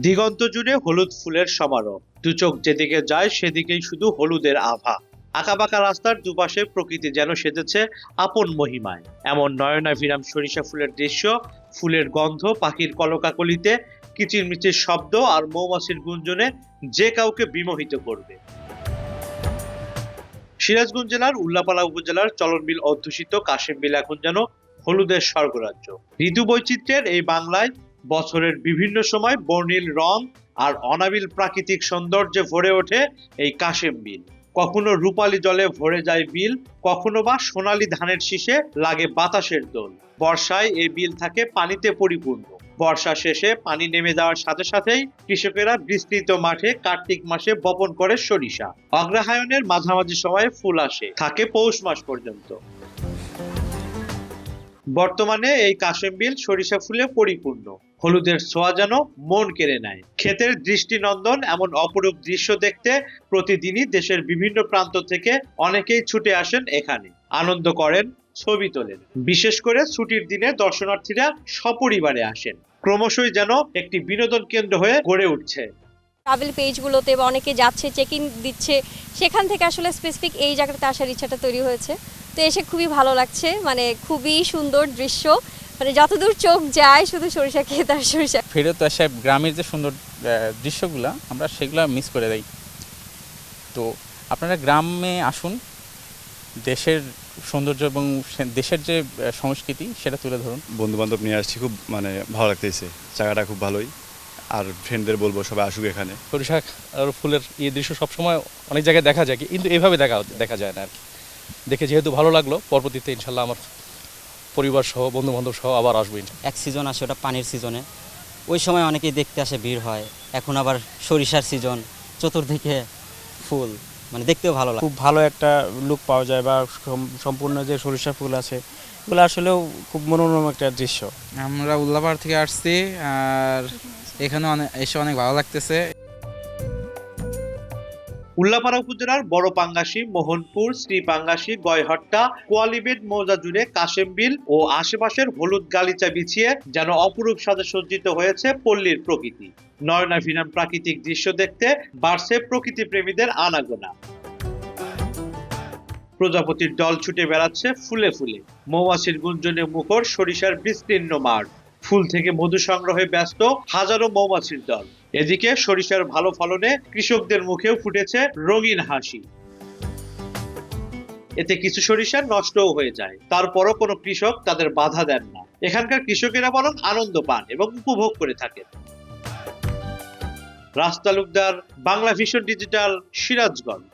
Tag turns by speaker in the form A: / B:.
A: দিগন্ত জুড়ে হলুদ ফুলের সমারোহ, দু চোখ যেদিকে যায় সেদিকেই শুধু হলুদের আভা। আঁকাবাঁকা রাস্তার দুপাশে প্রকৃতি যেন সেজেছে আপন মহিমায়। এমন নয়নাভিরাম সরিষা ফুলের দৃশ্য, ফুলের গন্ধ, পাখির কলকাকলিতে কিচিরমিচির শব্দ আর মৌমাছির গুঞ্জনে যে কাউকে বিমোহিত করবে। সিরাজগঞ্জ জেলার উল্লাপাড়া উপজেলার চলনবিল অধ্যুষিত কাশেমবিল এখন যেন হলুদের স্বর্গরাজ্য। ঋতু বৈচিত্র্যের এই বাংলায় বছরের বিভিন্ন সময় বর্ণিল রং আর অনাবিল প্রাকৃতিক সৌন্দর্যে ভরে ওঠে এই কাশেমবিল। কখনো রূপালী জলে ভরে যায় বিল, কখনো বা সোনালী ধানের শীষে লাগে বাতাসের দোল। বর্ষায় এই বিল থাকে পানিতে পরিপূর্ণ। বর্ষা শেষে পানি নেমে যাওয়ার সাথে সাথেই কৃষকেরা বিস্তৃত মাঠে কার্তিক মাসে বপন করে সরিষা। অগ্রহায়ণের মাঝামাঝি সময়ে ফুল আসে, থাকে পৌষ মাস পর্যন্ত। বর্তমানে এই কাশেমবিল সরিষা ফুলে পরিপূর্ণ। হলুদের ছোঁয়া যেন মন কেড়ে নেয়। ক্ষেতের দৃষ্টিনন্দন এমন অপরূপ দৃশ্য দেখতে প্রতিদিনই দেশের বিভিন্ন প্রান্ত থেকে অনেকেই ছুটে আসেন এখানে, আনন্দ করেন, ছবি তোলেন। বিশেষ করে ছুটির দিনে দর্শনার্থীরা সপরিবারে আসেন। ক্রমশই যেন একটি বিনোদন কেন্দ্র হয়ে গড়ে উঠছে।
B: ট্রাভেল পেজগুলোতে বা অনেকে যাচ্ছে, চেক ইন দিচ্ছে, সেখান থেকে আসলে স্পেসিফিক এই জায়গাটাতে আসার ইচ্ছাটা তৈরি হয়েছে। তো এসে খুবই ভালো লাগছে, মানে খুবই সুন্দর দৃশ্য, মানে যতদূর চোখ যায় শুধু সরিষা খেয়ে তার সরিষা।
C: ফেরত আসে গ্রামের যে সুন্দর দৃশ্যগুলো আমরা সেগুলো মিস করে দেই। তো আপনারা গ্রামে আসুন, দেশের সৌন্দর্য এবং দেশের যে সংস্কৃতি সেটা তুলে ধরুন।
D: বন্ধু বান্ধব নিয়ে আসছি, খুব ভালো লাগতেছে, জায়গাটা খুব ভালোই। আর ফ্রেন্ডদের বলবো সবাই আসুক এখানে।
E: সরিষা আর ফুলের এই দৃশ্য সবসময় অনেক জায়গায় দেখা যায়, কিন্তু এইভাবে দেখা যায় না আর কি। দেখে যেহেতু ভালো লাগলো, পরবর্তীতে ইনশাল্লাহ আমার পরিবার সহ বন্ধু বান্ধব সহ আবার আসবো।
F: এক সিজন আসে, ওটা পানির সিজনে, ওই সময় অনেকেই দেখতে আসে, ভিড় হয়। এখন আবার সরিষার সিজন, চতুর্দিকে ফুল, মানে দেখতেও ভালো লাগে।
G: খুব ভালো একটা লুক পাওয়া যায়, বা সম্পূর্ণ যে সরিষা ফুল আছে এগুলো আসলেও খুব মনোরম একটা দৃশ্য।
H: আমরা উল্লাপাড়া থেকে আসছি, আর এখানে এসে অনেক ভালো লাগতেছে।
A: উল্লাপাড়া উপজেলার বড় পাঙ্গাসী, মোহনপুর, শ্রীপাঙ্গাসী, গয়হট্টা, কোয়ালিবেট মৌজা জুড়ে কাশেমবিল ও আশেপাশের হলুদ গালিচা বিছিয়ে যেন অপরূপ সাজে সজ্জিত হয়েছে পল্লীর প্রকৃতি। নয়নাভিরাম প্রাকৃতিক দৃশ্য দেখতে বাড়ছে প্রকৃতি প্রেমীদের আনাগোনা। প্রজাপতির দল ছুটে বেড়াচ্ছে ফুলে ফুলে। মৌমাছির গুঞ্জনে মুখর সরিষার বিস্তীর্ণ মাঠ। ফুল থেকে মধু সংগ্রহে ব্যস্ত হাজারো মৌমাছির দল। এদিকে সরিষার ভালো ফলনে কৃষকদের মুখেও ফুটেছে রঙিন হাসি। এতে কিছু সরিষা নষ্টও হয়ে যায়, তারপরও কোনো কৃষক তাদের বাধা দেন না। এখানকার কৃষকেরা বরং আনন্দ পান এবং উপভোগ করে থাকেন। রাজ তালুকদার, বাংলা ভিশন ডিজিটাল, সিরাজগঞ্জ।